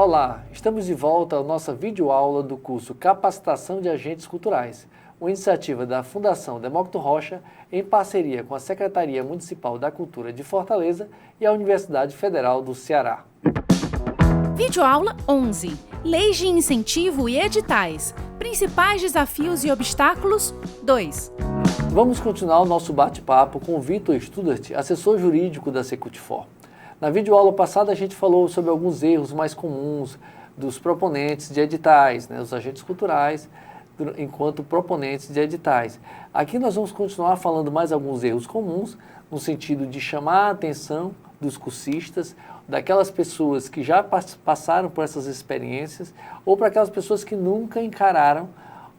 Olá, estamos de volta à nossa videoaula do curso Capacitação de Agentes Culturais, uma iniciativa da Fundação Demócrito Rocha em parceria com a Secretaria Municipal da Cultura de Fortaleza e a Universidade Federal do Ceará. Videoaula 11. Leis de incentivo e editais. Principais desafios e obstáculos 2. Vamos continuar o nosso bate-papo com o Vitor Studart, assessor jurídico da Secutifor. Na videoaula passada a gente falou sobre alguns erros mais comuns dos proponentes de editais, os agentes culturais, enquanto proponentes de editais. Aqui nós vamos continuar falando mais alguns erros comuns, no sentido de chamar a atenção dos cursistas, daquelas pessoas que já passaram por essas experiências, ou para aquelas pessoas que nunca encararam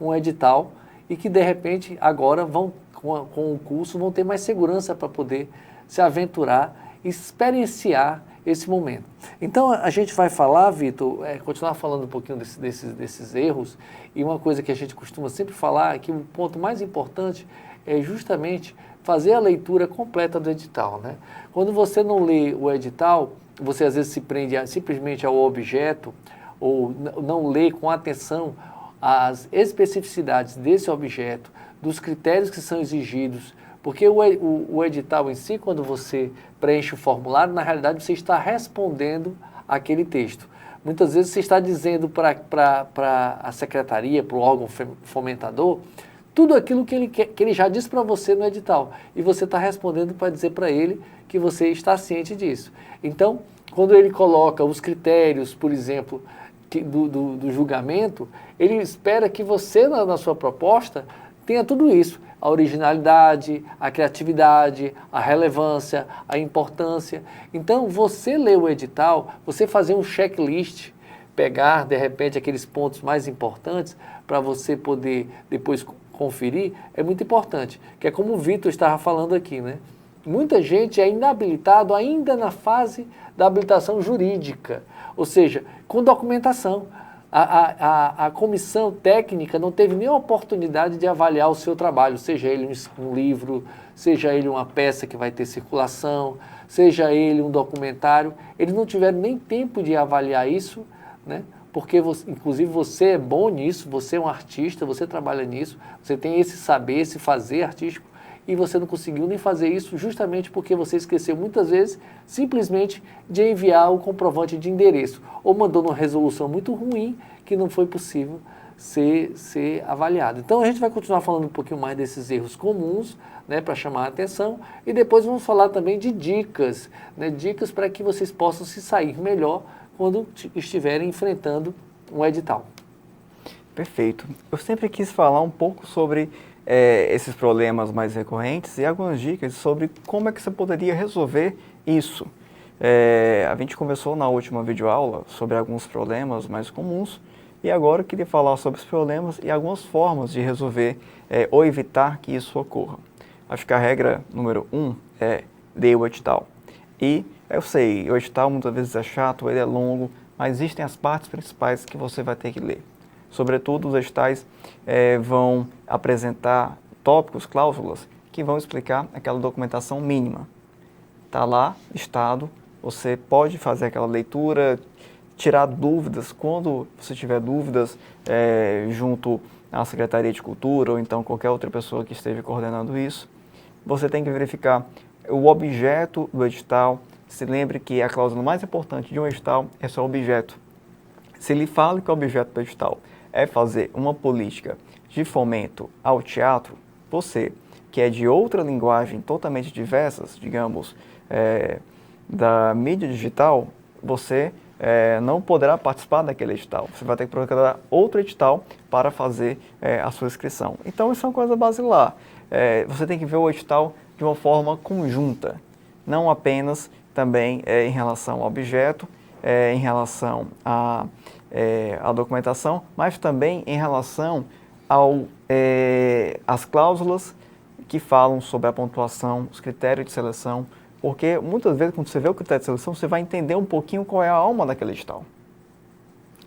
um edital e que de repente agora vão, com o curso, vão ter mais segurança para poder se aventurar e experienciar esse momento. Então a gente vai falar, Vitor, continuar falando um pouquinho desses erros, e uma coisa que a gente costuma sempre falar é que o ponto mais importante é justamente fazer a leitura completa do edital, né? Quando você não lê o edital, você às vezes se prende simplesmente ao objeto, ou não lê com atenção as especificidades desse objeto, dos critérios que são exigidos, porque o edital em si, quando você preenche o formulário, na realidade você está respondendo aquele texto. Muitas vezes você está dizendo para a secretaria, para o órgão fomentador, tudo aquilo que ele já disse para você no edital. E você está respondendo para dizer para ele que você está ciente disso. Então, quando ele coloca os critérios, por exemplo, do julgamento, ele espera que você, na sua proposta, tenha tudo isso. A originalidade, a criatividade, a relevância, a importância. Então, você ler o edital, você fazer um checklist, pegar, de repente, aqueles pontos mais importantes para você poder depois conferir, é muito importante. Que é como o Vitor estava falando aqui, né? Muita gente é inabilitado ainda na fase da habilitação jurídica, ou seja, com documentação. A comissão técnica não teve nem a oportunidade de avaliar o seu trabalho, seja ele um livro, seja ele uma peça que vai ter circulação, seja ele um documentário. Eles não tiveram nem tempo de avaliar isso, né? Porque, inclusive, você é bom nisso, você é um artista, você trabalha nisso, você tem esse saber, esse fazer artístico, e você não conseguiu nem fazer isso justamente porque você esqueceu muitas vezes simplesmente de enviar o comprovante de endereço, ou mandou uma resolução muito ruim que não foi possível ser avaliado. Então a gente vai continuar falando um pouquinho mais desses erros comuns, né, para chamar a atenção, e depois vamos falar também de dicas, né, dicas para que vocês possam se sair melhor quando estiverem enfrentando um edital. Perfeito. Eu sempre quis falar um pouco sobre esses problemas mais recorrentes e algumas dicas sobre como é que você poderia resolver isso. A gente conversou na última videoaula sobre alguns problemas mais comuns e agora eu queria falar sobre os problemas e algumas formas de resolver ou evitar que isso ocorra. Acho que a regra número 1 é ler o edital. E eu sei, o edital muitas vezes é chato, ele é longo, mas existem as partes principais que você vai ter que ler. Sobretudo, os editais vão apresentar tópicos, cláusulas, que vão explicar aquela documentação mínima. Está lá, listado, você pode fazer aquela leitura, tirar dúvidas, quando você tiver dúvidas, junto à Secretaria de Cultura ou então qualquer outra pessoa que esteja coordenando isso. Você tem que verificar o objeto do edital. Se lembre que a cláusula mais importante de um edital é seu objeto. Se ele fala que o objeto do edital é fazer uma política de fomento ao teatro, você, que é de outra linguagem totalmente diversas, digamos, da mídia digital, você não poderá participar daquele edital. Você vai ter que procurar outro edital para fazer a sua inscrição. Então, isso é uma coisa basilar. Você tem que ver o edital de uma forma conjunta, não apenas também em relação ao objeto, em relação à documentação, mas também em relação às cláusulas que falam sobre a pontuação, os critérios de seleção, porque muitas vezes quando você vê o critério de seleção, você vai entender um pouquinho qual é a alma daquele edital.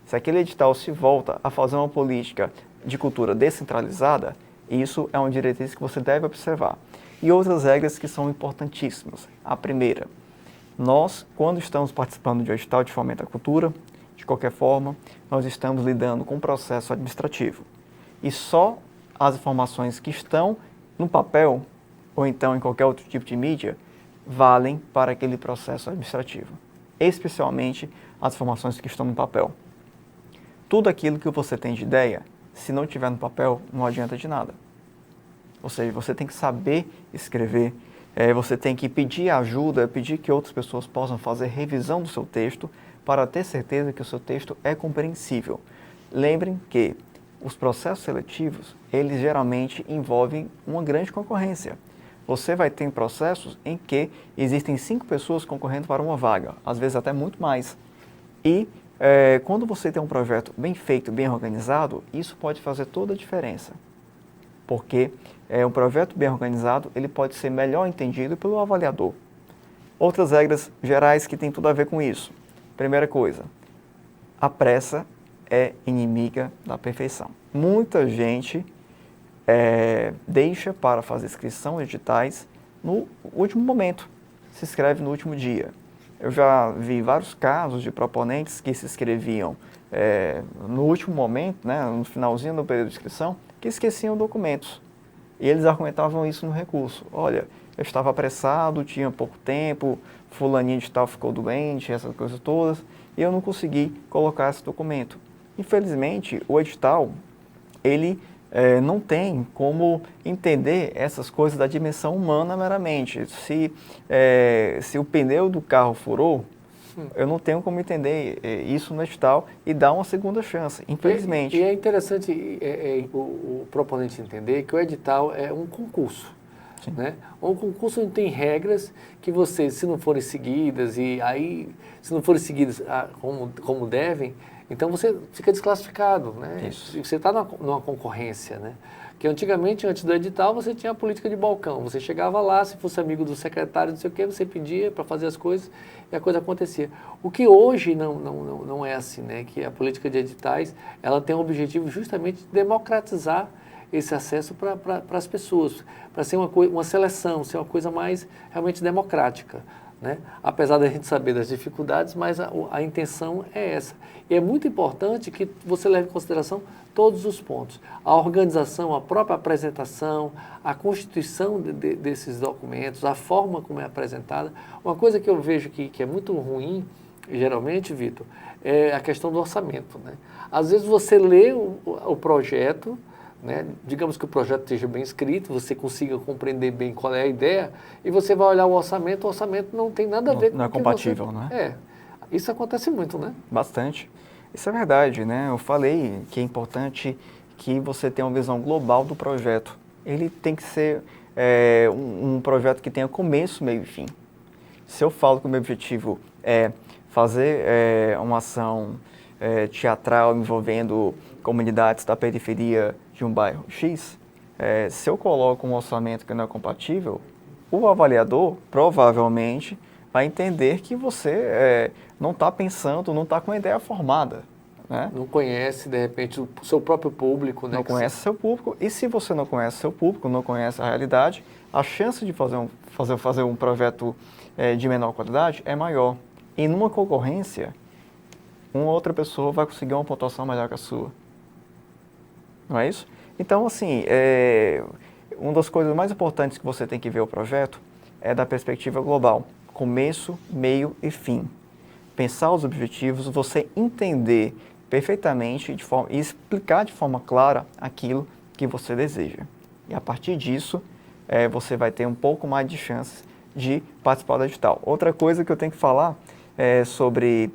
Se aquele edital se volta a fazer uma política de cultura descentralizada, isso é uma diretriz que você deve observar. E outras regras que são importantíssimas. A primeira, nós, quando estamos participando de um edital de fomento à cultura, de De qualquer forma, nós estamos lidando com um processo administrativo. E só as informações que estão no papel, ou então em qualquer outro tipo de mídia, valem para aquele processo administrativo. Especialmente as informações que estão no papel. Tudo aquilo que você tem de ideia, se não tiver no papel, não adianta de nada. Ou seja, você tem que saber escrever, você tem que pedir ajuda, pedir que outras pessoas possam fazer revisão do seu texto para ter certeza que o seu texto é compreensível. Lembrem que os processos seletivos, eles geralmente envolvem uma grande concorrência. Você vai ter processos em que existem 5 pessoas concorrendo para uma vaga, às vezes até muito mais. E quando você tem um projeto bem feito, bem organizado, isso pode fazer toda a diferença. Porque um projeto bem organizado, ele pode ser melhor entendido pelo avaliador. Outras regras gerais que têm tudo a ver com isso. Primeira coisa, a pressa é inimiga da perfeição. Muita gente deixa para fazer inscrição em editais no último momento, se inscreve no último dia. Eu já vi vários casos de proponentes que se inscreviam no último momento, né, no finalzinho do período de inscrição, que esqueciam documentos. E eles argumentavam isso no recurso. Olha, eu estava apressado, tinha pouco tempo, fulaninho de tal ficou doente, essas coisas todas, e eu não consegui colocar esse documento. Infelizmente, o edital, ele não tem como entender essas coisas da dimensão humana meramente. Se o pneu do carro furou, eu não tenho como entender isso no edital e dar uma segunda chance, infelizmente. E é interessante o proponente entender que o edital é um concurso. Né? Um concurso onde tem regras que você, se não forem seguidas, se não forem seguidas como devem, então você fica desclassificado, né? Você está numa concorrência, né? Que antigamente, antes do edital, você tinha a política de balcão. Você chegava lá, se fosse amigo do secretário, não sei o quê, você pedia para fazer as coisas e a coisa acontecia. O que hoje não é assim, né? Que a política de editais, ela tem o objetivo justamente de democratizar esse acesso para as pessoas, para ser uma seleção, ser uma coisa mais realmente democrática. Né? Apesar da gente saber das dificuldades, mas a intenção é essa. E é muito importante que você leve em consideração todos os pontos. A organização, a própria apresentação, a constituição desses documentos, a forma como é apresentada. Uma coisa que eu vejo que é muito ruim, geralmente, Vitor, é a questão do orçamento. Né? Às vezes você lê o projeto, né? Digamos que o projeto esteja bem escrito, você consiga compreender bem qual é a ideia, e você vai olhar o orçamento não tem nada a ver com o que não é compatível, você... né? Isso acontece muito, né? Bastante. Isso é verdade, né? Eu falei que é importante que você tenha uma visão global do projeto. Ele tem que ser um projeto que tenha começo, meio e fim. Se eu falo que o meu objetivo é fazer uma ação teatral envolvendo comunidades da periferia de um bairro X, se eu coloco um orçamento que não é compatível, o avaliador provavelmente vai entender que você não está pensando, não está com a ideia formada. Né? Não conhece, de repente, o seu próprio público. Né? Não conhece seu público, e se você não conhece seu público, não conhece a realidade, a chance de fazer um projeto de menor qualidade é maior. E numa concorrência, uma outra pessoa vai conseguir uma pontuação melhor que a sua. Não é isso? Então, assim, uma das coisas mais importantes que você tem que ver o projeto é da perspectiva global. Começo, meio e fim. Pensar os objetivos, você entender perfeitamente e explicar de forma clara aquilo que você deseja. E a partir disso, você vai ter um pouco mais de chances de participar do edital. Outra coisa que eu tenho que falar sobre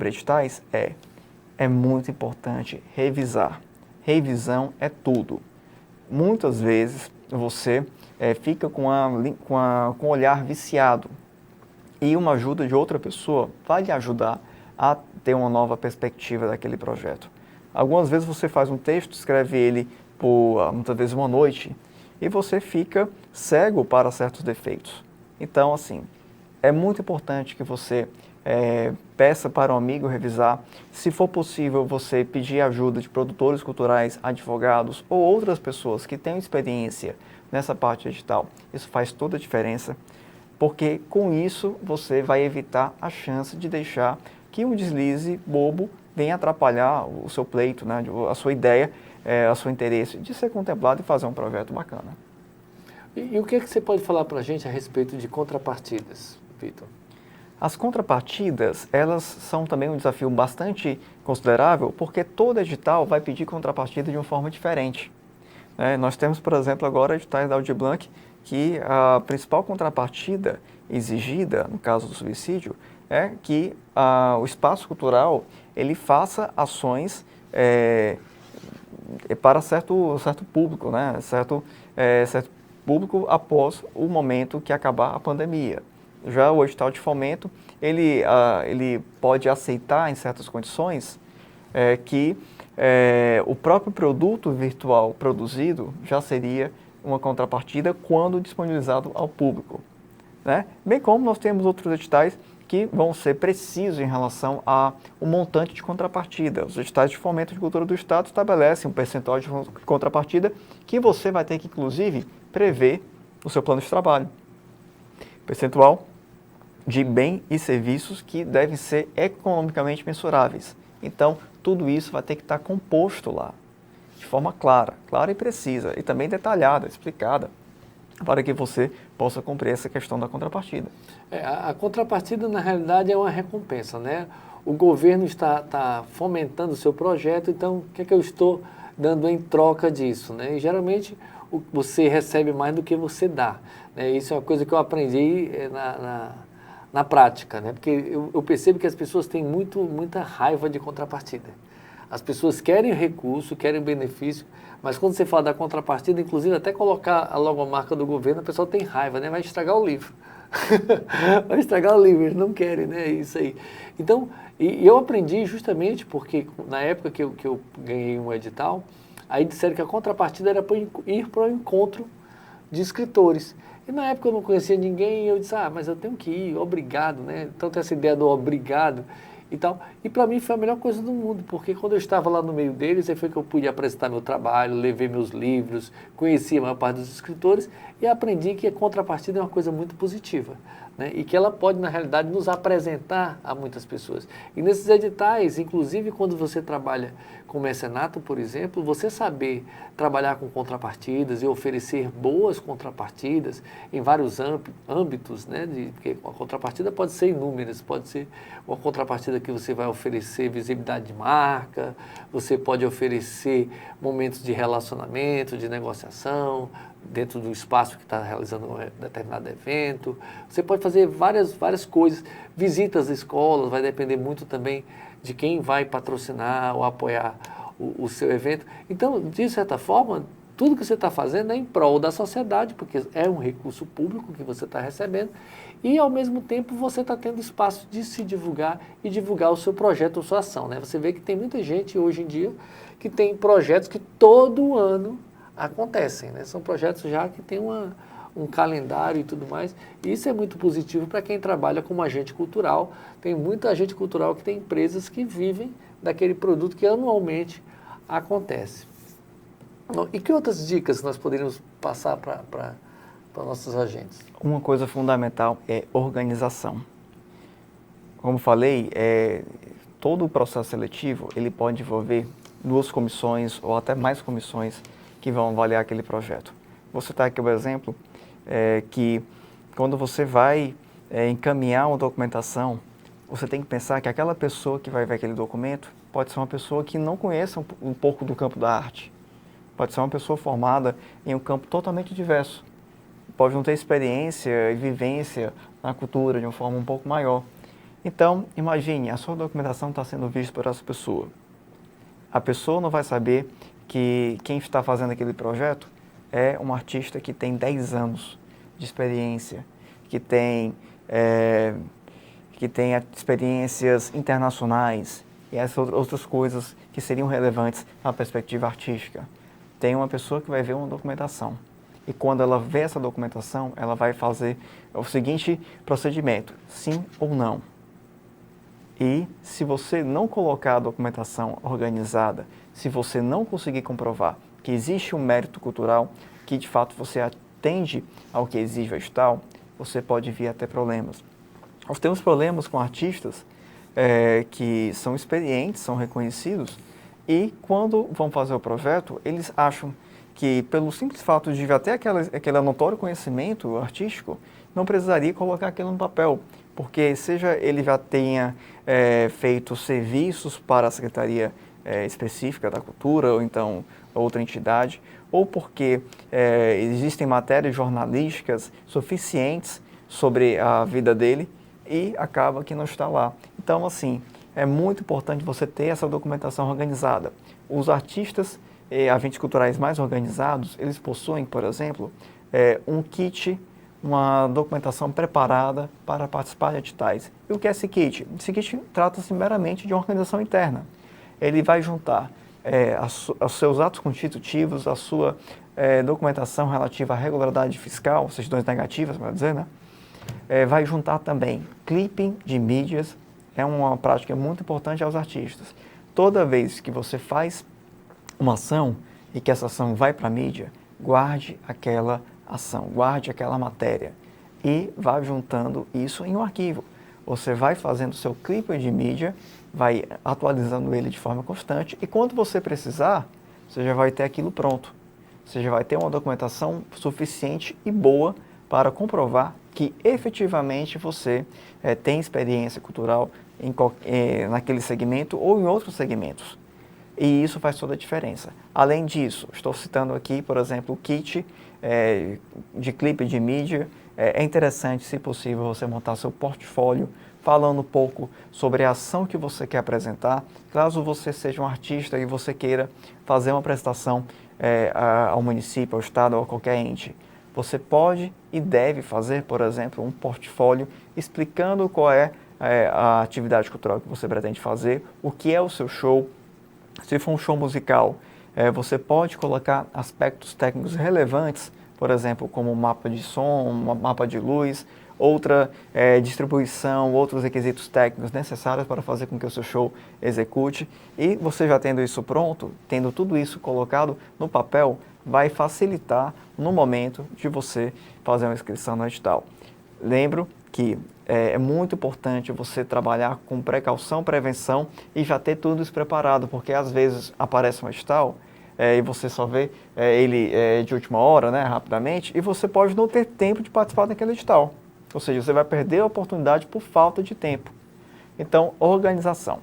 editais é muito importante revisar. Revisão é tudo. Muitas vezes você fica com um olhar viciado e uma ajuda de outra pessoa vai lhe ajudar a ter uma nova perspectiva daquele projeto. Algumas vezes você faz um texto, escreve ele por muitas vezes uma noite e você fica cego para certos defeitos. Então, assim, é muito importante que você peça para um amigo revisar. Se for possível, você pedir ajuda de produtores culturais, advogados ou outras pessoas que tenham experiência nessa parte edital. Isso faz toda a diferença, porque com isso você vai evitar a chance de deixar que um deslize bobo venha atrapalhar o seu pleito, né, a sua ideia, o seu interesse de ser contemplado e fazer um projeto bacana. E o que é que você pode falar para a gente a respeito de contrapartidas, Vitor? As contrapartidas, elas são também um desafio bastante considerável, porque todo edital vai pedir contrapartida de uma forma diferente. Nós temos, por exemplo, agora editais da Aldir Blanc, que a principal contrapartida exigida, no caso do subsídio, é que o espaço cultural ele faça ações para certo público, né? certo público após o momento que acabar a pandemia. Já o edital de fomento, ele pode aceitar em certas condições que o próprio produto virtual produzido já seria uma contrapartida quando disponibilizado ao público. Né? Bem como nós temos outros editais que vão ser precisos em relação ao montante de contrapartida. Os editais de fomento de cultura do Estado estabelecem um percentual de contrapartida que você vai ter que, inclusive, prever no seu plano de trabalho. Percentual de bens e serviços que devem ser economicamente mensuráveis. Então, tudo isso vai ter que estar composto lá, de forma clara e precisa, e também detalhada, explicada, para que você possa cumprir essa questão da contrapartida. A contrapartida, na realidade, é uma recompensa, né? O governo está fomentando o seu projeto, então, o que é que eu estou dando em troca disso, né? E, geralmente, você recebe mais do que você dá, né? Isso é uma coisa que eu aprendi na prática, né? Porque eu percebo que as pessoas têm muita raiva de contrapartida. As pessoas querem recurso, querem benefício, mas quando você fala da contrapartida, inclusive até colocar a logomarca do governo, a pessoa tem raiva, né? Vai estragar o livro. Vai estragar o livro, eles não querem, né? Isso aí. Então, e eu aprendi justamente porque na época que eu ganhei um edital, aí disseram que a contrapartida era para ir para o encontro de escritores. E na época eu não conhecia ninguém e eu disse, mas eu tenho que ir, obrigado, né? Então tem essa ideia do obrigado e tal. E para mim foi a melhor coisa do mundo, porque quando eu estava lá no meio deles, aí foi que eu pude apresentar meu trabalho, levei meus livros, conheci a maior parte dos escritores e aprendi que a contrapartida é uma coisa muito positiva, né? E que ela pode, na realidade, nos apresentar a muitas pessoas. E nesses editais, inclusive quando você trabalha com mecenato, por exemplo, você saber trabalhar com contrapartidas e oferecer boas contrapartidas em vários âmbitos, né? Porque a contrapartida pode ser inúmeras, pode ser uma contrapartida que você vai oferecer visibilidade de marca, você pode oferecer momentos de relacionamento, de negociação, dentro do espaço que está realizando um determinado evento. Você pode fazer várias coisas, visitas às escolas, vai depender muito também de quem vai patrocinar ou apoiar o seu evento. Então, de certa forma, tudo que você está fazendo é em prol da sociedade, porque é um recurso público que você está recebendo, e ao mesmo tempo você está tendo espaço de se divulgar e divulgar o seu projeto ou sua ação, né? Você vê que tem muita gente hoje em dia que tem projetos que todo ano acontecem, né? São projetos já que tem um calendário e tudo mais, e isso é muito positivo para quem trabalha como agente cultural. Tem muita agente cultural que tem empresas que vivem daquele produto que anualmente acontece. E que outras dicas nós poderíamos passar para nossos agentes? Uma coisa fundamental é organização. Como falei, todo o processo seletivo ele pode envolver 2 comissões ou até mais comissões que vão avaliar aquele projeto. Vou citar aqui o exemplo que quando você vai encaminhar uma documentação, você tem que pensar que aquela pessoa que vai ver aquele documento pode ser uma pessoa que não conheça um pouco do campo da arte. Pode ser uma pessoa formada em um campo totalmente diverso. Pode não ter experiência e vivência na cultura de uma forma um pouco maior. Então, imagine, a sua documentação está sendo vista por essa pessoa. A pessoa não vai saber que quem está fazendo aquele projeto é um artista que tem 10 anos de experiência, que tem experiências internacionais e essas outras coisas que seriam relevantes na perspectiva artística. Tem uma pessoa que vai ver uma documentação e quando ela vê essa documentação, ela vai fazer o seguinte procedimento, sim ou não. E se você não colocar a documentação organizada, se você não conseguir comprovar que existe um mérito cultural, que de fato você atende ao que exige o edital, você pode vir a ter problemas. Nós temos problemas com artistas que são experientes, são reconhecidos, e quando vão fazer o projeto, eles acham que pelo simples fato de já ter aquele notório conhecimento artístico, não precisaria colocar aquilo no papel, porque seja ele já tenha feito serviços para a Secretaria específica da Cultura, ou então outra entidade, ou porque existem matérias jornalísticas suficientes sobre a vida dele e acaba que não está lá. Então, assim, é muito importante você ter essa documentação organizada. Os artistas e agentes culturais mais organizados, eles possuem, por exemplo, um kit, uma documentação preparada para participar de editais. E o que é esse kit? Esse kit trata-se meramente de uma organização interna. Ele vai juntar os seus atos constitutivos, a sua documentação relativa à regularidade fiscal, certidões negativas, para dizer, né? Vai juntar também clipping de mídias, é uma prática muito importante aos artistas. Toda vez que você faz uma ação e que essa ação vai para a mídia, guarde aquela ação, guarde aquela matéria e vá juntando isso em um arquivo. Você vai fazendo o seu clipe de mídia, vai atualizando ele de forma constante e quando você precisar, você já vai ter aquilo pronto. Você já vai ter uma documentação suficiente e boa para comprovar que efetivamente você tem experiência cultural naquele segmento ou em outros segmentos. E isso faz toda a diferença. Além disso, estou citando aqui, por exemplo, o kit de clipe de mídia. É interessante, se possível, você montar seu portfólio falando um pouco sobre a ação que você quer apresentar. Caso você seja um artista e você queira fazer uma prestação ao município, ao estado ou a qualquer ente, você pode e deve fazer, por exemplo, um portfólio explicando qual é a atividade cultural que você pretende fazer, o que é o seu show. Se for um show musical, você pode colocar aspectos técnicos relevantes, por exemplo, como um mapa de som, um mapa de luz, outra distribuição, outros requisitos técnicos necessários para fazer com que o seu show execute. E você já tendo isso pronto, tendo tudo isso colocado no papel, vai facilitar no momento de você fazer uma inscrição no edital. Lembro que é muito importante você trabalhar com precaução, prevenção e já ter tudo isso preparado, porque às vezes aparece um edital e você só vê ele de última hora, né, rapidamente, e você pode não ter tempo de participar daquele edital. Ou seja, você vai perder a oportunidade por falta de tempo. Então, organização.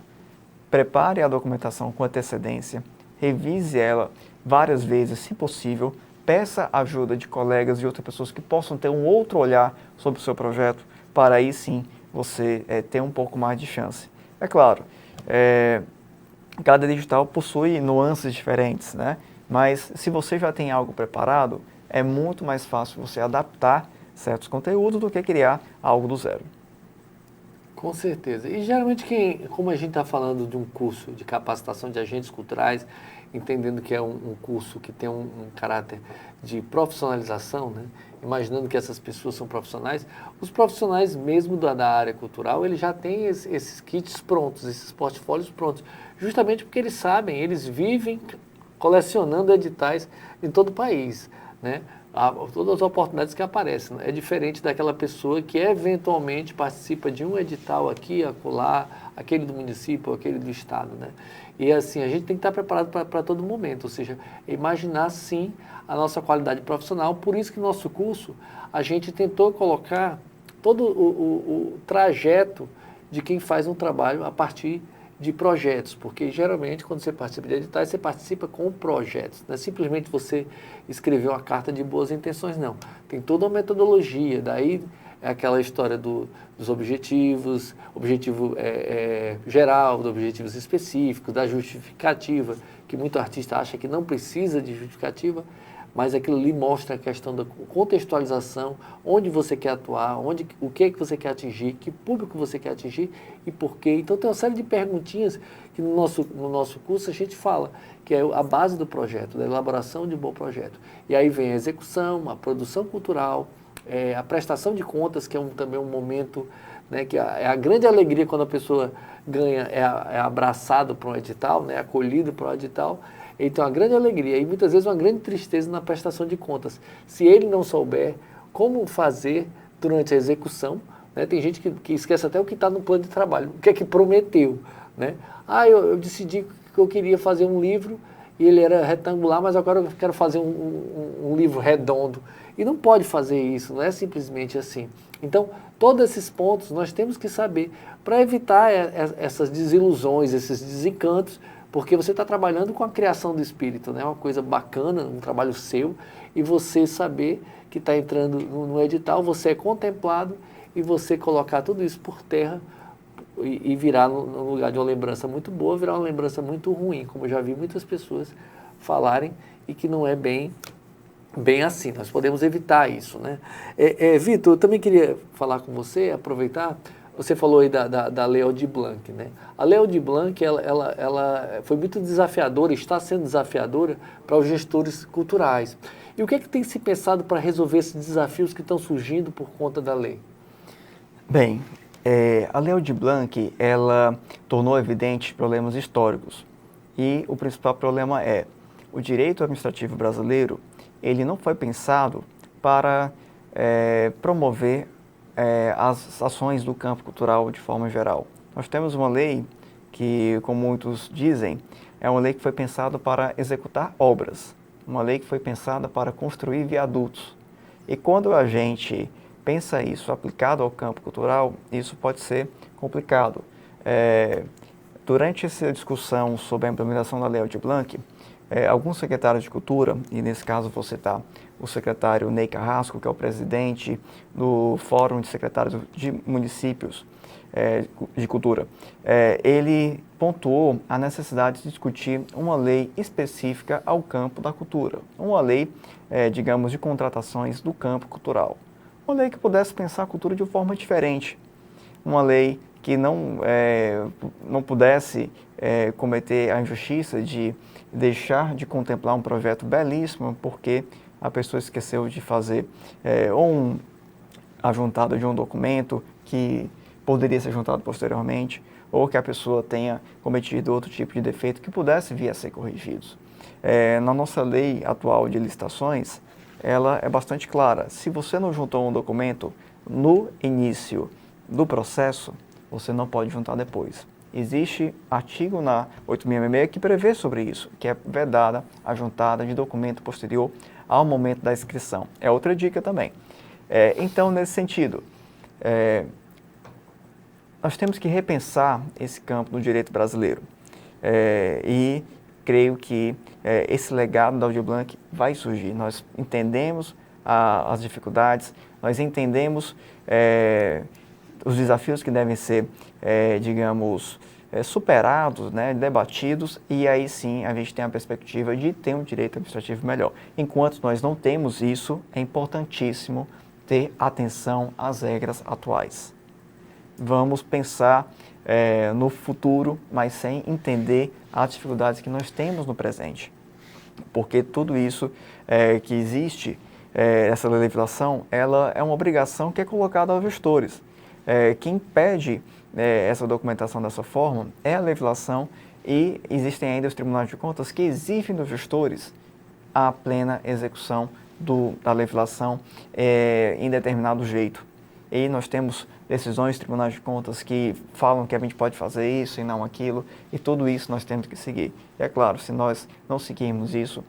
Prepare a documentação com antecedência, revise ela várias vezes, se possível, peça ajuda de colegas e outras pessoas que possam ter um outro olhar sobre o seu projeto, para aí sim você ter um pouco mais de chance. É claro, cada edital possui nuances diferentes, né? Mas se você já tem algo preparado, é muito mais fácil você adaptar certos conteúdos do que criar algo do zero. Com certeza. E geralmente como a gente está falando de um curso de capacitação de agentes culturais, entendendo que é um curso que tem um caráter de profissionalização, né? Imaginando que essas pessoas são profissionais, os profissionais mesmo da área cultural, eles já têm esses kits prontos, esses portfólios prontos, justamente porque eles sabem, eles vivem colecionando editais em todo o país, né? Todas as oportunidades que aparecem. É diferente daquela pessoa que eventualmente participa de um edital aqui, acolá, aquele do município, aquele do estado, né? E assim, a gente tem que estar preparado para todo momento, ou seja, imaginar sim a nossa qualidade profissional. Por isso que no nosso curso a gente tentou colocar todo o trajeto de quem faz um trabalho a partir de projetos, porque geralmente quando você participa de editais, você participa com projetos, não é simplesmente você escrever uma carta de boas intenções, não. Tem toda uma metodologia, daí é aquela história dos objetivos, objetivo geral, dos objetivos específicos, da justificativa, que muito artista acha que não precisa de justificativa, mas aquilo ali mostra a questão da contextualização, onde você quer atuar, o que é que você quer atingir, que público você quer atingir e por quê. Então tem uma série de perguntinhas que no nosso curso a gente fala, que é a base do projeto, da elaboração de um bom projeto. E aí vem a execução, a produção cultural, a prestação de contas, que é também um momento, né, que é a grande alegria quando a pessoa ganha, é abraçado por um edital, né, acolhido por um edital. Então, uma grande alegria e muitas vezes uma grande tristeza na prestação de contas. Se ele não souber como fazer durante a execução, né? Tem gente que esquece até o que está no plano de trabalho, o que é que prometeu, né? Eu decidi que eu queria fazer um livro e ele era retangular, mas agora eu quero fazer um livro redondo. E não pode fazer isso, não é simplesmente assim. Então, todos esses pontos nós temos que saber para evitar essas desilusões, esses desencantos, porque você está trabalhando com a criação do espírito, né? Uma coisa bacana, um trabalho seu, e você saber que está entrando no edital, você é contemplado e você colocar tudo isso por terra e virar no lugar de uma lembrança muito boa, virar uma lembrança muito ruim, como eu já vi muitas pessoas falarem e que não é bem assim. Nós podemos evitar isso, né? Vitor, eu também queria falar com você, aproveitar, você falou aí da Lei Aldir Blanc, né? A Lei Aldir Blanc, ela foi muito desafiadora, está sendo desafiadora para os gestores culturais. E o que é que tem se pensado para resolver esses desafios que estão surgindo por conta da lei? Bem, a Lei Aldir Blanc, ela tornou evidentes problemas históricos. E o principal problema é o direito administrativo brasileiro, ele não foi pensado para promover as ações do campo cultural de forma geral. Nós temos uma lei que, como muitos dizem, é uma lei que foi pensada para executar obras, uma lei que foi pensada para construir viadutos. E quando a gente pensa isso aplicado ao campo cultural, isso pode ser complicado. Durante essa discussão sobre a implementação da Lei Aldir Blanc, alguns secretários de cultura, e nesse caso vou citar o secretário Ney Carrasco, que é o presidente do Fórum de Secretários de Municípios de Cultura, ele pontuou a necessidade de discutir uma lei específica ao campo da cultura, uma lei, digamos, de contratações do campo cultural, uma lei que pudesse pensar a cultura de uma forma diferente, uma lei que não pudesse cometer a injustiça de deixar de contemplar um projeto belíssimo porque a pessoa esqueceu de fazer a juntada de um documento que poderia ser juntado posteriormente, ou que a pessoa tenha cometido outro tipo de defeito que pudesse vir a ser corrigidos. Na nossa lei atual de licitações, ela é bastante clara. Se você não juntou um documento no início do processo, você não pode juntar depois. Existe artigo na 8.666 que prevê sobre isso, que é vedada a juntada de documento posterior ao momento da inscrição. É outra dica também. Então, nesse sentido, nós temos que repensar esse campo do direito brasileiro. E creio que esse legado da Aldir Blanc vai surgir. Nós entendemos as dificuldades, nós entendemos os desafios que devem ser, digamos, superados, né, debatidos, e aí sim a gente tem a perspectiva de ter um direito administrativo melhor. Enquanto nós não temos isso, é importantíssimo ter atenção às regras atuais. Vamos pensar no futuro, mas sem entender as dificuldades que nós temos no presente. Porque tudo isso que existe, essa legislação, ela é uma obrigação que é colocada aos gestores. Quem pede essa documentação dessa forma é a legislação, e existem ainda os tribunais de contas que exigem dos gestores a plena execução da legislação em determinado jeito. E nós temos decisões de tribunais de contas que falam que a gente pode fazer isso e não aquilo, e tudo isso nós temos que seguir. E é claro, se nós não seguirmos isso,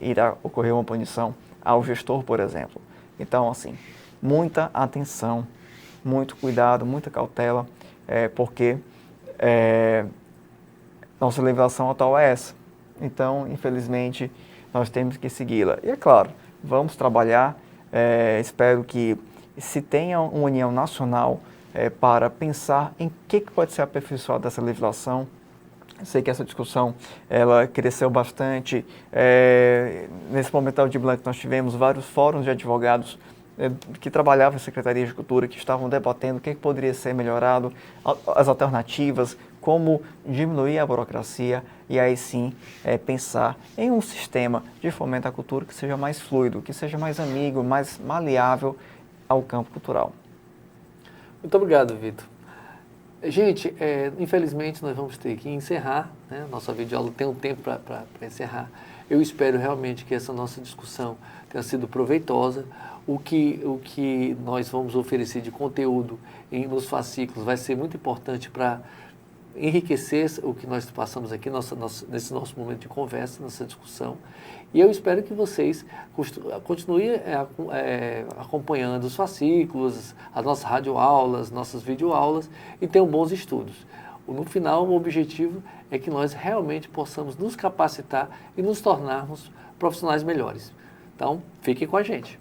irá ocorrer uma punição ao gestor, por exemplo. Então, assim, muita atenção, muito cuidado, muita cautela, porque nossa legislação atual é essa. Então, infelizmente, nós temos que segui-la. E é claro, vamos trabalhar, espero que se tenha uma união nacional para pensar em que pode ser aperfeiçoado dessa legislação. Sei que essa discussão ela cresceu bastante. Nesse momento da Aldir Blanc nós tivemos vários fóruns de advogados que trabalhavam em Secretaria de Cultura, que estavam debatendo o que poderia ser melhorado, as alternativas, como diminuir a burocracia e aí sim pensar em um sistema de fomento à cultura que seja mais fluido, que seja mais amigo, mais maleável ao campo cultural. Muito obrigado, Vitor. Gente, infelizmente nós vamos ter que encerrar, né? Nossa videoaula tem um tempo para encerrar. Eu espero realmente que essa nossa discussão tenha sido proveitosa. O que nós vamos oferecer de conteúdo nos fascículos vai ser muito importante para enriquecer o que nós passamos aqui nesse nosso momento de conversa, nessa discussão. E eu espero que vocês continuem acompanhando os fascículos, as nossas radioaulas, nossas videoaulas e tenham bons estudos. No final, o objetivo é que nós realmente possamos nos capacitar e nos tornarmos profissionais melhores. Então, fiquem com a gente.